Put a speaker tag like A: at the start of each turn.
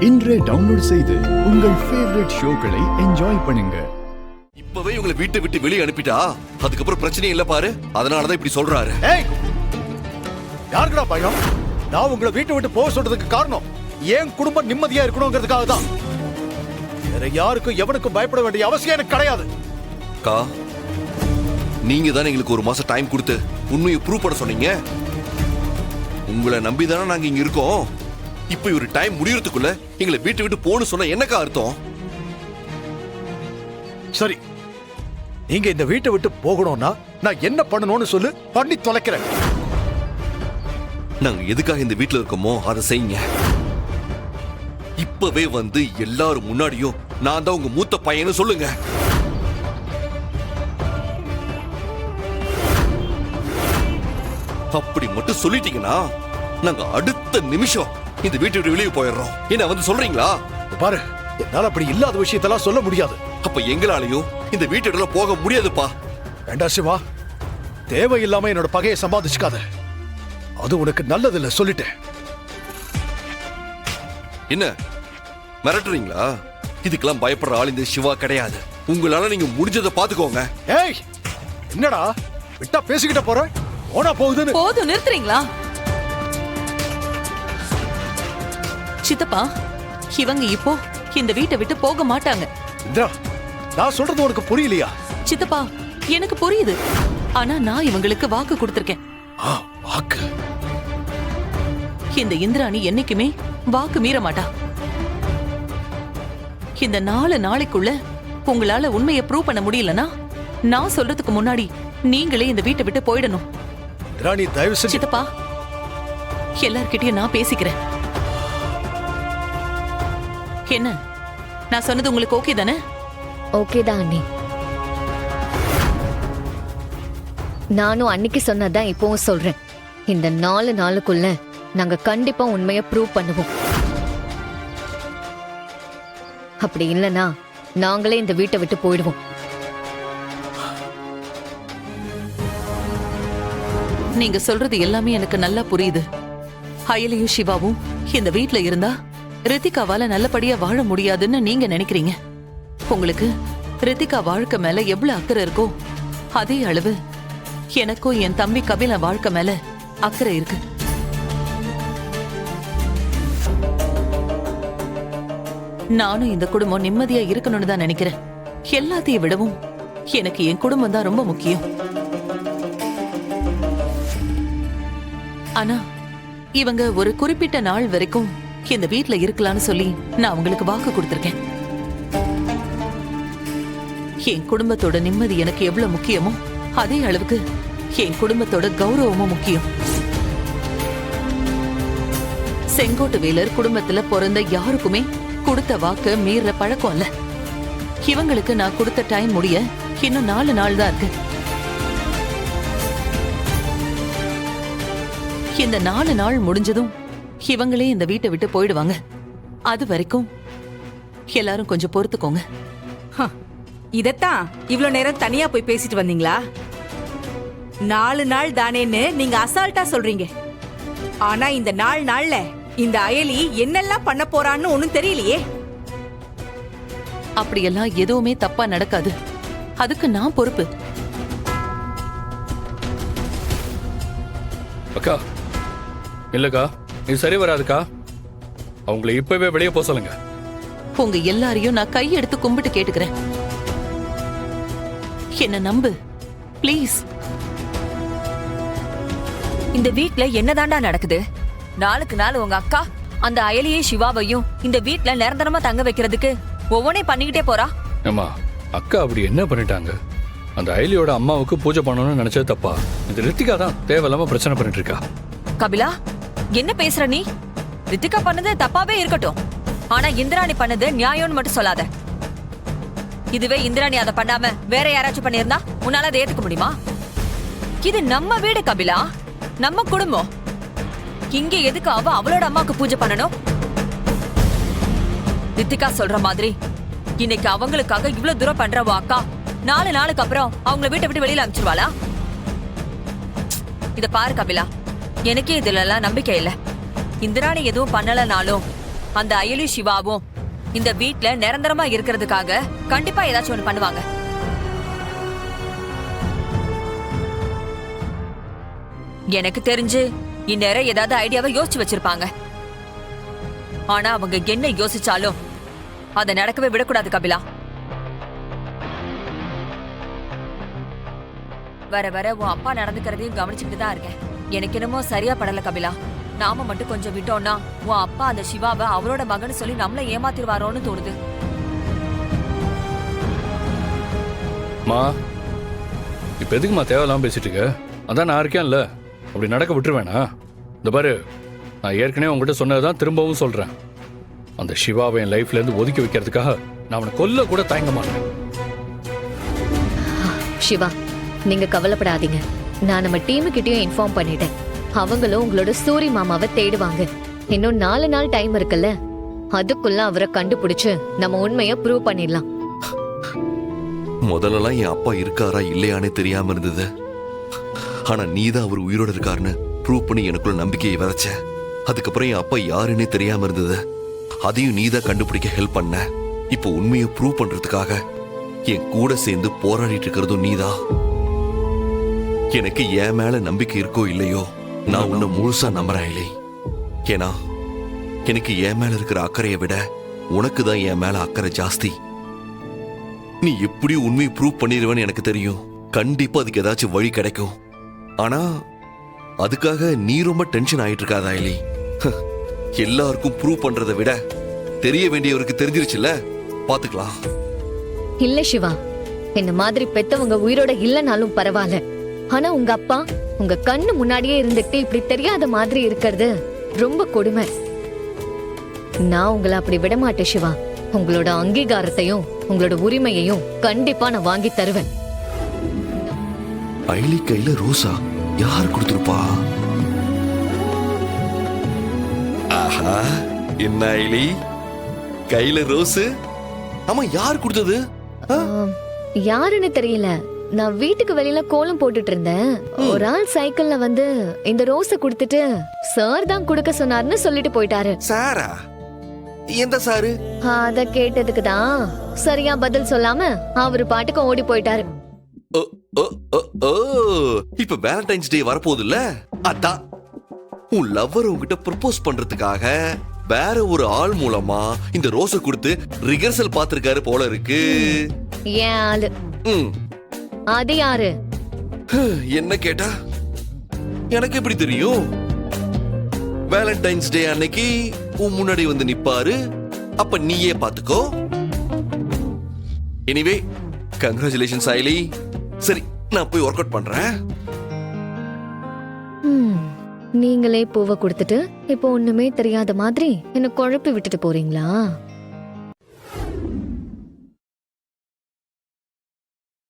A: இன்றே டவுன்லோட் செய்து உங்கள் ஃபேவரட் ஷோக்களை என்ஜாய் பண்ணுங்க.
B: இப்பவே உங்களை வீட்டை விட்டு வெளியே அனுப்பிட்டா அதுக்கப்புறம் பிரச்சனையே இல்ல பாரு. அதனாலதான் இப்படி சொல்றாரு.
C: யாருக்குடா பயம்? நான் உங்களை வீட்டை விட்டு போக சொல்றதுக்கு காரணம் என் குடும்பம் நிம்மதியா இருக்கணுங்கிறதுக்காக தான். வேற யாருக்கும் எவனுக்கும் பயப்பட வேண்டிய அவசியம் எனக்கு கிடையாது.
B: கா, நீங்க தானே எங்களுக்கு ஒரு மாசம் டைம் கொடுத்து உண்மையை ப்ரூவ் பண்ண சொன்னீங்க. உங்களை நம்பிதானே நாங்க இங்க இருக்கோம். இப்ப ஒரு டைம் முடியறதுக்குள்ள எங்களை வீட்டை விட்டு போன்னு சொன்னா என்னக்கா அர்த்தம்?
C: சரி, நீங்க இந்த வீட்டை விட்டு போகணும்னா நான் என்ன பண்ணணும்னு சொல்லு, பண்ணி தொலைக்கிறேன்.
B: நாங்க எதுக்காக இந்த வீட்டுல இருக்கோமோ அதை செய்யுங்க. இப்பவே வந்து எல்லாரும் முன்னாடியும் நான் தான் உங்க மூத்த பையன்னு சொல்லுங்க. அப்படி மட்டும் சொல்லிட்டீங்கன்னா நாங்க அடுத்த நிமிஷம் இந்த வீட்டை விட்டு வெளியே போயிடுறோம். என்ன வந்து சொல்றீங்களா?
C: பாரு, என்னால அப்படி இல்லாத விஷயத்தெல்லாம் சொல்ல முடியாது.
B: அப்ப எங்களாலையும் இந்த வீட்டோட போக முடியாதுப்பா.
C: வேண்டாம் சிவா, தேவையில்லாம என்னோட பகையை சம்பாதிச்சுக்காத. அது உனக்கு நல்லதில்ல, சொல்லிட்டேன்.
B: என்ன மிரட்டுறீங்களா? இதுக்கெல்லாம் பயப்படுற ஆள் இந்த சிவா கிடையாது. உங்களால நீங்க முடிஞ்சதை பாத்துக்கோங்க.
C: ஏய், என்னடா விட்டா பேசிக்கிட்ட போற? ஓனா போகுதுன்னு
D: போதும், நிறுத்துறீங்களா? சித்தப்பா, இவங்க இப்போ இந்த வீட்டை விட்டு போக மாட்டாங்க.
C: இந்திரா, நான் சொல்றது உனக்கு புரியலையா?
D: சித்தப்பா, எனக்கு புரியுது. ஆனா நான் இவங்களுக்கு வாக்கு கொடுத்திருக்கேன்.
C: வாக்கு?
D: இந்த இந்திராணி என்னைக்குமே வாக்கு மீற மாட்டா. இந்த 4 நாளைக்குள்ள உங்களால உண்மையை ப்ரூவ் பண்ண முடியலனா நான் சொல்றதுக்கு முன்னாடி நீங்களே இந்த வீட்டை விட்டு போயிடணும்.
C: ராணி, தயவு செஞ்சு.
D: சித்தப்பா, எல்லார்கிட்டயும் நான் பேசிக்கிறேன். என்ன, நான் சொன்னது உங்களுக்கு ஓகே தானே?
E: ஓகே தான் அண்ணி. நானும் அன்னைக்கு சொன்னதான் இப்பவும் சொல்றேன். இந்த 4 நாளுக்குள்ள நாங்க கண்டிப்பா உண்மையை ப்ரூவ் பண்ணுவோம். அப்படி இல்லனா நாங்களே இந்த வீட்டை விட்டு போயிடுவோம்.
D: நீங்க சொல்றது எல்லாமே எனக்கு நல்லா புரியுது. அயலியும் சிவாவும் இந்த வீட்ல இருந்தா ரித்திகாவால நல்லபடியா வாழ முடியாதுன்னு நீங்க நினைக்கிறீங்க. உங்களுக்கு ரித்திகா வாழ்க்கை மேல எவ்வளவு அக்கறை இருக்கோ அதே அளவு எனக்கும் என் தம்பி கபில வாழ்க்கை மேல அக்கறை இருக்கு. நானும் இந்த குடும்பம் நிம்மதியா இருக்கணும்னு தான் நினைக்கிறேன். எல்லாத்தையும் விடவும் எனக்கு என் குடும்பம் தான் ரொம்ப முக்கியம். ஆனா இவங்க ஒரு குறிப்பிட்ட நாள் வரைக்கும் இந்த வீட்ல இருக்கலாம்னு சொல்லி நான் உங்களுக்கு வாக்கு கொடுத்திருக்கேன். என் குடும்பத்தோட நிம்மதி எனக்கு எவ்வளவு முக்கியமோ அதே அளவுக்கு என் குடும்பத்தோட கௌரவமும் முக்கியம். செங்கோட்டு வேலர் குடும்பத்துல பிறந்த யாருக்குமே கொடுத்த வாக்கு மீற பழக்கம் இல்ல. இவங்களுக்கு நான் கொடுத்த டைம் முடிய இன்னும் 4 நாள் தான் இருக்கு. இந்த 4 நாள் முடிஞ்சதும் இவங்களே இந்த வீட்டை விட்டு போயிடுவாங்க. அது வரைக்கும் எல்லாரும் கொஞ்சம் பொறுத்துக்கோங்க.
F: இதத்தான் இவ்வளவு நேரம் தனியா போய் பேசிட்டு வந்தீங்களா? 4 நாள் தானேன்னு நீங்க அசால்ட்டா சொல்றீங்க. ஆனா இந்த 4 நாள்ல இந்த அயலி என்னெல்லாம் பண்ண போறான்னு ஒண்ணும் தெரியலையே.
D: அப்படியெல்லாம் எதுவுமே தப்பா நடக்காது. அதுக்கு நான் பொறுப்பு.
G: அக்கா, இல்லக்கா, இது சரி வராதுக்கா. அவங்களை இப்பவே வெளியே போக சொல்லுங்க.
D: உங்க எல்லாரையும் நான் கையெடுத்து கும்பிட்டு கேட்டுக்கிறேன். என்ன நம்பு ப்ளீஸ்.
H: இந்த வீட்ல என்னதாண்டா நடக்குது? நாளுக்கு நாள் உங்க அக்கா அந்த அயலியை சிவாவையும் இந்த வீட்ல நிரந்தரமா தங்க வைக்கிறதுக்கு ஒவ்வொன்னே பண்ணிக்கிட்டே போறா.
G: ஏமா, அக்கா அப்படி என்ன பண்ணிட்டாங்க? அந்த அயலியோட அம்மாவுக்கு பூஜை பண்ணணும்னு நினைச்சது தப்பா? இந்த ரித்திகா தான் தேவையில்லாம பிரச்சனை பண்ணிட்டு இருக்கா.
H: கபிலா, என்ன பேசுற நீ? ரித்திகா பண்ணது தப்பாவே இருக்கட்டும், ஆனா இந்திராணி பண்ணது நியாயம்னு மட்டும் சொல்லாத. இதுவே இந்திராணி அதை பண்ணாம வேற யாராச்சும் பண்ணிருந்தா உன்னால அதை ஏத்துக்க முடியுமா? இது நம்ம வீடு கபிலா, நம்ம குடும்பம். இங்க எதுக்கு அவ அவளோட அம்மாவுக்கு பூஜை பண்ணணும்? ரித்திகா சொல்ற மாதிரி இன்னைக்கு அவங்களுக்காக இவ்வளவு தூரம் பண்றவோ அக்கா 4 நாளுக்கு அப்புறம் அவங்கள வீட்டை விட்டு வெளியில அனுப்பிச்சிருவாளா? இத பாரு கபிலா, எனக்கே இதுல எல்லாம் நம்பிக்கை இல்ல. இந்திராணி எதுவும் பண்ணலனாலும் அந்த அயலி சிவாவும் இந்த வீட்ல நிரந்தரமா இருக்கிறதுக்காக கண்டிப்பா ஏதாச்சும் ஒண்ணு பண்ணுவாங்க. எனக்கு தெரிஞ்சு இந்நேரம் ஏதாவது ஐடியாவை யோசிச்சு வச்சிருப்பாங்க. ஆனா அவங்க என்ன யோசிச்சாலும் அதை நடக்கவே விடக்கூடாது கபிலா. வர வர உன் அப்பா நடந்துக்கிறதையும் கவனிச்சுக்கிட்டு தான் இருக்கேன். எனக்கு என்னமோ சரியா படல கபிலா. நாம மட்டும் கொஞ்சம் விட்டோம்னா உன் அப்பா அந்த சிவாவை அவரோட மகன் சொல்லி நம்மள ஏமாத்திருவாரோன்னு தோணுது.
G: மா இப்ப எதுக்குமா தேவையில்லாம பேசிட்டு இருக்க? அதான் நான் இருக்கேன்ல, அப்படி நடக்க விட்டுருவேனா? இந்த பாரு, நான் ஏற்கனவே உங்ககிட்ட சொன்னதுதான் திரும்பவும் சொல்றேன். அந்த சிவாவை என் லைஃப்ல இருந்து ஒதுக்கி வைக்கிறதுக்காக நான் அவனை கொல்ல கூட தயங்க மாட்டேன்.
E: சிவா, நீங்க கவலைப்படாதீங்க. நான் நம்ம டீமுக்கிட்டயும் இன்ஃபார்ம் பண்ணிட்டேன். அவங்களும் உங்களோட சூரி மாமாவை தேடுவாங்க. இன்னும் 4 நாள் டைம் இருக்குல்ல, அதுக்குள்ள அவரை கண்டுபிடிச்சு நம்ம உண்மையை ப்ரூவ் பண்ணிடலாம்.
B: முதல்லலாம் என் அப்பா இருக்காரா இல்லையானே தெரியாம இருந்தது. ஆனா நீதான் அவர் உயிரோட இருக்காருன்னு ப்ரூவ் பண்ணி எனக்குள்ள நம்பிக்கையை விதைச்ச. அதுக்கப்புறம் என் அப்பா யாருன்னே தெரியாம இருந்தது. அதையும் நீதான் கண்டுபிடிக்க ஹெல்ப் பண்ண. இப்போ உண்மையை ப்ரூவ் பண்றதுக்காக என் கூட சேர்ந்து போராடிட்டு இருக்கிறதும் நீதான். எனக்கு என் மேல நம்பிக்கை இருக்கோ இல்லையோ, நான் உன்னை முழுசா நம்புறேன் இல்லை. ஏன்னா எனக்கு என் மேல இருக்கிற அக்கறையை விட உனக்கு தான் என் மேல அக்கறை ஜாஸ்தி. நீ எப்படி உண்மையை ப்ரூவ் பண்ணிடுவேன்னு எனக்கு தெரியும். கண்டிப்பா அதுக்கு ஏதாச்சும் வழி கிடைக்கும். ஆனா அதுக்காக நீ ரொம்ப டென்ஷன் ஆயிட்டு இருக்காதா இல்லை? எல்லாருக்கும் ப்ரூவ் பண்றதை விட தெரிய வேண்டியவருக்கு தெரிஞ்சிருச்சுல்ல, பாத்துக்கலாம்.
E: இல்ல சிவா, இந்த மாதிரி பெத்தவங்க உயிரோட இல்லைனாலும் பரவாயில்ல. ஆனா உங்க அப்பா உங்க கண்ணு முன்னாடியே இருந்துட்டு இப்படி தெரியாத மாதிரி இருக்கிறது ரொம்ப கொடுமை. நான் உங்களை அப்படி விட மாட்டேன் சிவா. உங்களோட அங்கீகாரத்தையும் உங்களோட உரிமையையும் கண்டிப்பா நான் வாங்கி தருவேன்.
B: ஐலி கையில ரோசா யார் கொடுத்திருப்பா? ஆஹா, என்ன ஐலி கையில ரோஸ்? ஆமா, யார் கொடுத்தது?
E: யாருன்னு தெரியல. நான் வீட்டுக்கு வெளியில கோலம் போட்டுட்டு இருந்தேன். ஒரு ஆள் சைக்கிள்ல வந்து இந்த ரோஸ கொடுத்துட்டு சார் தான் கொடுக்க சொன்னார்னு சொல்லிட்டு போயிட்டாரு.
B: சாரா? எந்த சாரு?
E: அத கேட்டதுக்கு தான் சரியா பதில் சொல்லாம அவரு பாட்டுக்கு ஓடி போயிட்டாரு.
B: ஓ, ஓ, ஓ, ஓ. இப்ப வேலண்டைன்ஸ் டே வரப்போகுதுல்ல, அதான் உன் லவ்வர் உன்கிட்ட ப்ரப்போஸ் பண்றதுக்காக வேற ஒரு ஆள் மூலமா இந்த ரோஸ கொடுத்து ரிஹர்சல் பாத்திருக்காரு போல இருக்கு.
E: ஏன் ஆளு? அது யாரு?
B: என்ன கேட்டா எனக்கு எப்படி தெரியும்? வேலண்டைன்ஸ் டே அன்னைக்கு உன் முன்னாடி வந்து நிப்பாரு. அப்ப நீயே பாத்துக்கோ. எனிவே, கங்க்ராச்சுலேஷன்ஸ் ஐலி. சரி, நான் போய் ஒர்க் அவுட் பண்றேன்.
E: நீங்களே பூவை கொடுத்துட்டு இப்போ ஒண்ணுமே தெரியாத மாதிரி என்ன குழப்பி விட்டுட்டு போறீங்களா?